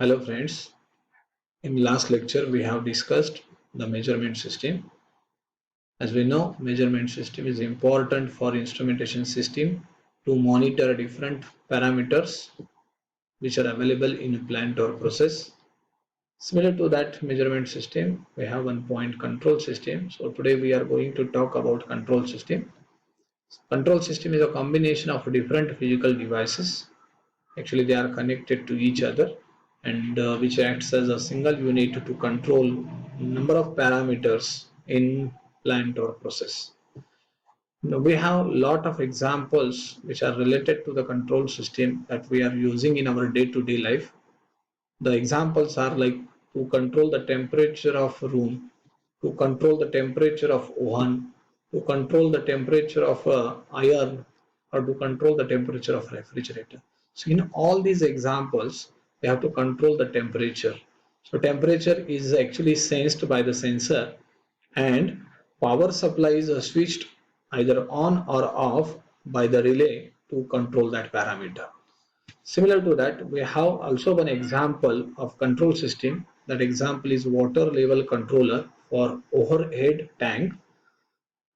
Hello friends, in last lecture we have discussed the measurement system. As we know, measurement system is important for instrumentation system to monitor different parameters which are available in a plant or process. Similar to that measurement system, we have one point control system. So today we are going to talk about control system. Control system is a combination of different physical devices. Actually, they are connected to each other and which acts as a single unit to control number of parameters in plant or process. Now, we have a lot of examples which are related to the control system that we are using in our day-to-day life. The examples are like to control the temperature of room, to control the temperature of oven, to control the temperature of iron, or to control the temperature of refrigerator. So in all these examples, we have to control the temperature. So temperature is actually sensed by the sensor, and power supply is switched either on or off by the relay to control that parameter. Similar to that, we have also one example of control system. That example is water level controller for overhead tank,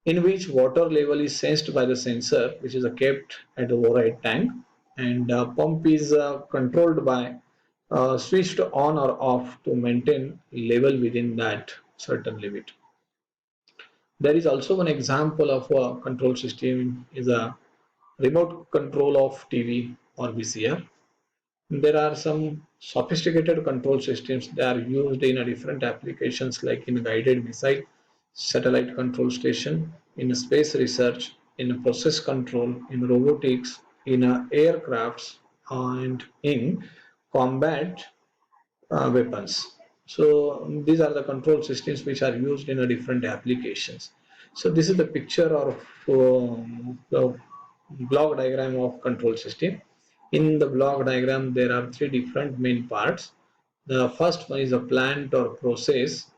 in which water level is sensed by the sensor, which is kept at the overhead tank, and pump is controlled by switched on or off to maintain level within that certain limit. There is also an example of a control system is a remote control of TV or VCR. There are some sophisticated control systems that are used in a different applications like in guided missile, satellite control station, in space research, in process control, in robotics, in aircrafts, and in combat weapons. So these are the control systems which are used in a different applications. So this is the picture of the block diagram of control system. In the block diagram, there are three different main parts. The first one is a plant or process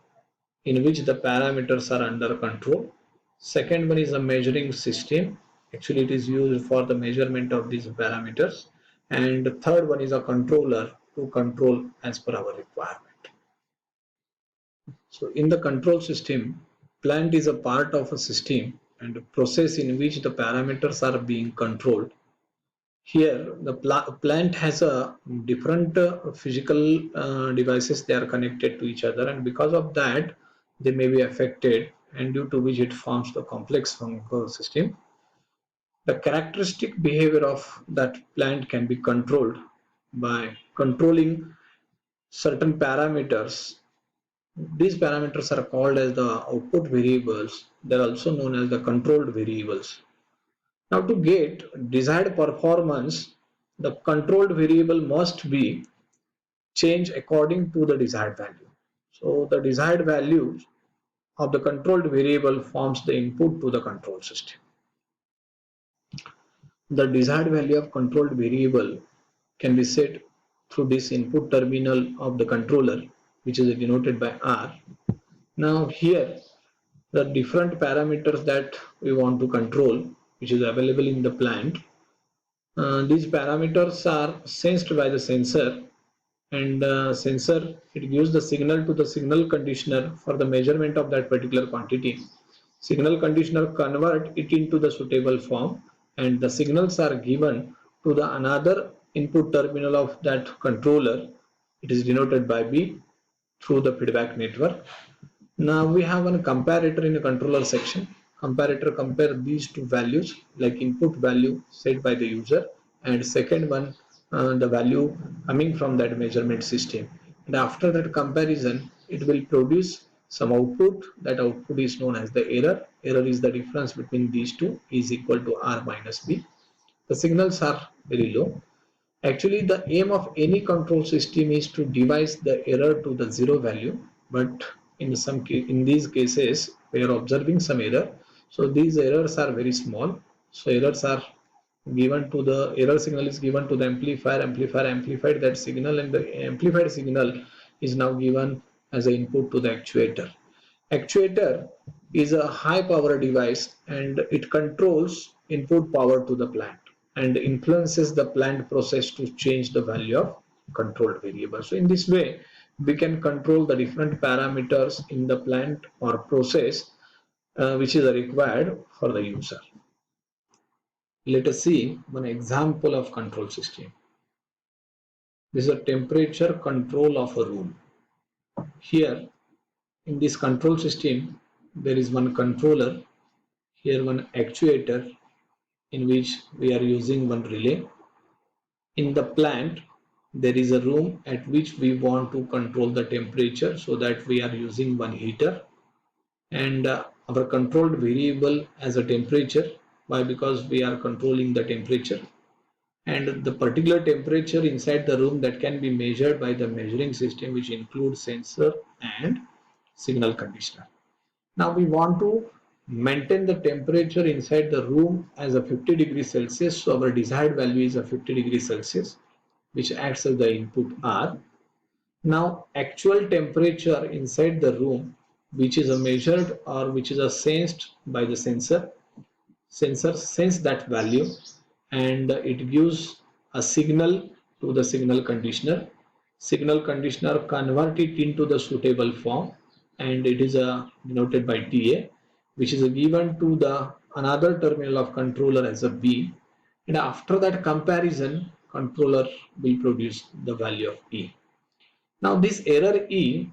in which the parameters are under control. Second one is a measuring system. Actually, it is used for the measurement of these parameters. And the third one is a controller to control as per our requirement. So in the control system, plant is a part of a system and a process in which the parameters are being controlled. Here, the plant has a different physical devices. They are connected to each other, and because of that, they may be affected, and due to which it forms the complex functional system. The characteristic behavior of that plant can be controlled by controlling certain parameters. These parameters are called as the output variables. They are also known as the controlled variables. Now, to get desired performance, the controlled variable must be changed according to the desired value. So, the desired value of the controlled variable forms the input to the control system. The desired value of controlled variable can be set through this input terminal of the controller, which is denoted by R. Now, here the different parameters that we want to control, which is available in the plant. These parameters are sensed by the sensor, and sensor it gives the signal to the signal conditioner for the measurement of that particular quantity. Signal conditioner convert it into the suitable form, and the signals are given to the another input terminal of that controller. It is denoted by B through the feedback network. Now we have one comparator in the controller section. Comparator compare these two values, like input value set by the user, and second one the value coming from that measurement system. And after that comparison, it will produce some output. That output is known as the error. Error is the difference between these two is equal to R minus B. The signals are very low. Actually, the aim of any control system is to devise the error to the zero value, but in these cases we are observing some error. So these errors are very small. So errors are given to the error signal is given to the amplifier amplified that signal, and the amplified signal is now given as an input to the actuator. Actuator is a high power device, and it controls input power to the plant and influences the plant process to change the value of controlled variable. So in this way, we can control the different parameters in the plant or process which is required for the user. Let us see one example of control system. This is a temperature control of a room. Here in this control system, there is one controller, here one actuator in which we are using one relay. In the plant, there is a room at which we want to control the temperature, so that we are using one heater, and our controlled variable as a temperature. Why? Because we are controlling the temperature, and the particular temperature inside the room that can be measured by the measuring system, which includes sensor and signal conditioner. Now we want to maintain the temperature inside the room as a 50 degrees Celsius. So our desired value is a 50 degrees Celsius, which acts as the input R. Now actual temperature inside the room, which is a measured or which is a sensed by the sensor. Sensor sense that value, and it gives a signal to the signal conditioner. Signal conditioner convert it into the suitable form, and it is denoted by TA, which is given to the another terminal of controller as a B, and after that comparison, controller will produce the value of E. Now this error E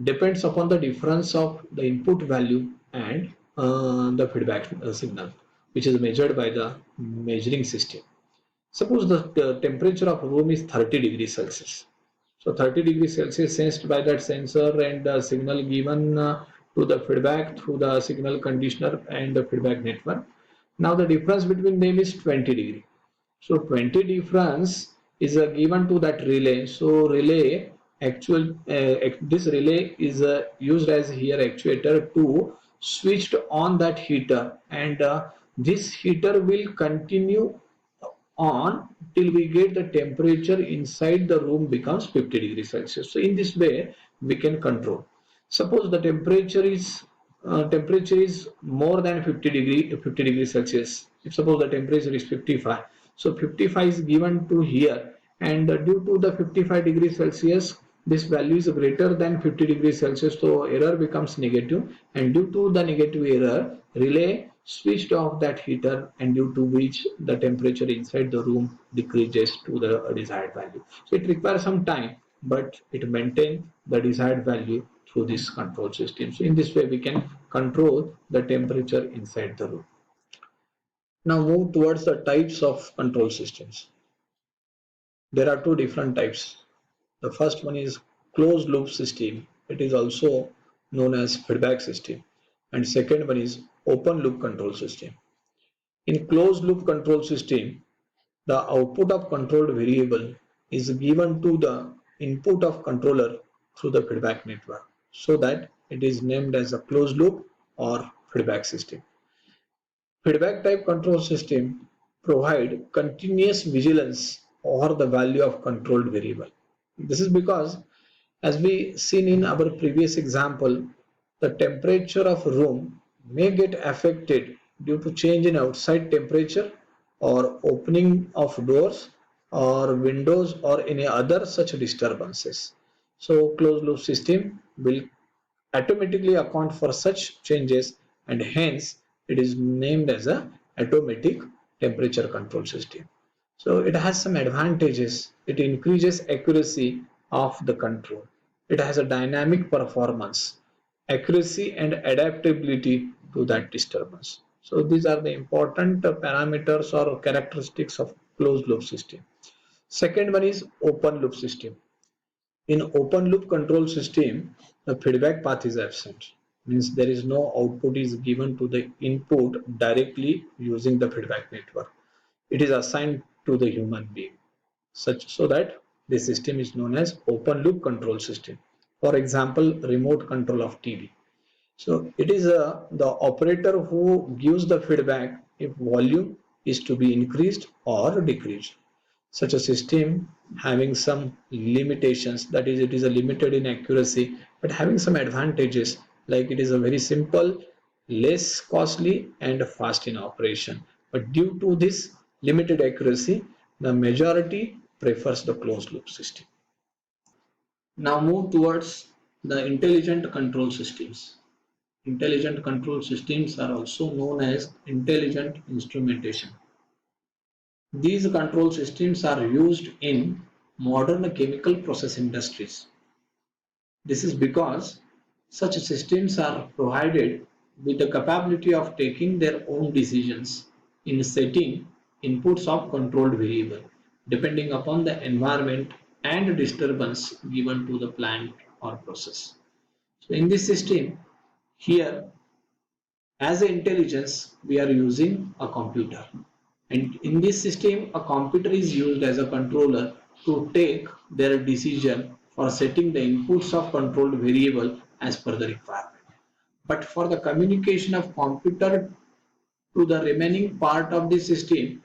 depends upon the difference of the input value and the feedback signal, which is measured by the measuring system. Suppose the temperature of room is 30 degrees Celsius. So 30 degrees Celsius sensed by that sensor, and the signal given to the feedback through the signal conditioner and the feedback network. Now the difference between them is 20 degree. So 20 difference is given to that relay. So relay this relay is used as here actuator to switched on that heater, and this heater will continue on till we get the temperature inside the room becomes 50 degrees Celsius. So in this way we can control. Suppose the temperature is more than 50 degrees Celsius. If suppose the temperature is 55, so 55 is given to here, and due to the 55 degrees Celsius, this value is greater than 50 degrees Celsius, so error becomes negative, and due to the negative error, relay switched off that heater, and due to which the temperature inside the room decreases to the desired value. So it requires some time, but it maintains the desired value through this control system. So in this way we can control the temperature inside the room. Now move towards the types of control systems. There are two different types. The first one is closed loop system. It is also known as feedback system. And second one is open loop control system. In closed loop control system, the output of controlled variable is given to the input of controller through the feedback network, so that it is named as a closed loop or feedback system. Feedback type control system provide continuous vigilance over the value of controlled variable. This is because, as we seen in our previous example, the temperature of room may get affected due to change in outside temperature or opening of doors or windows or any other such disturbances. So closed loop system will automatically account for such changes, and hence it is named as a automatic temperature control system. So it has some advantages. It increases accuracy of the control. It has a dynamic performance, accuracy and adaptability to that disturbance. So these are the important parameters or characteristics of closed loop system. Second one is open loop system. In open loop control system, the feedback path is absent. Means there is no output is given to the input directly using the feedback network. It is assigned to the human being, such so that the system is known as open loop control system. For example, remote control of TV. So it is the operator who gives the feedback if volume is to be increased or decreased. Such a system having some limitations, that is, it is a limited in accuracy, but having some advantages, like it is a very simple, less costly and fast in operation. But due to this limited accuracy, the majority prefers the closed loop system. Now move towards the intelligent control systems. Intelligent control systems are also known as intelligent instrumentation. These control systems are used in modern chemical process industries. This is because such systems are provided with the capability of taking their own decisions in setting inputs of controlled variable depending upon the environment and disturbance given to the plant or process. So in this system, here as an intelligence, we are using a computer. And in this system, a computer is used as a controller to take their decision for setting the inputs of controlled variable as per the requirement. But for the communication of computer to the remaining part of the system,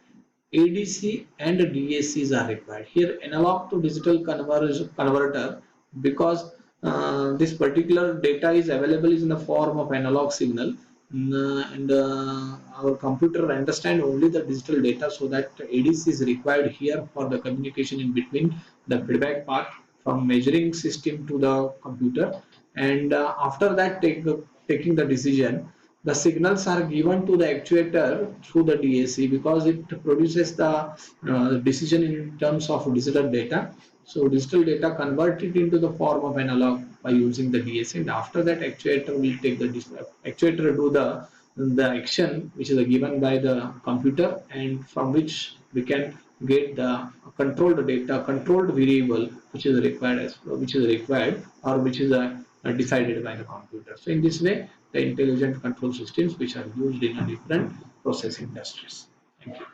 ADC and DACs are required. Here, analog to digital converter, because this particular data is available in the form of analog signal, and our computer understand only the digital data, so that ADC is required here for the communication in between the feedback part from measuring system to the computer, and after that taking the decision, the signals are given to the actuator through the DAC because it produces the decision in terms of digital data. So digital data converted into the form of analog by using the DAC, and after that actuator will take the actuator do the action which is given by the computer, and from which we can get the controlled data, controlled variable which is required or which is decided by the computer. So in this way, the intelligent control systems which are used in a different process industries. Thank you.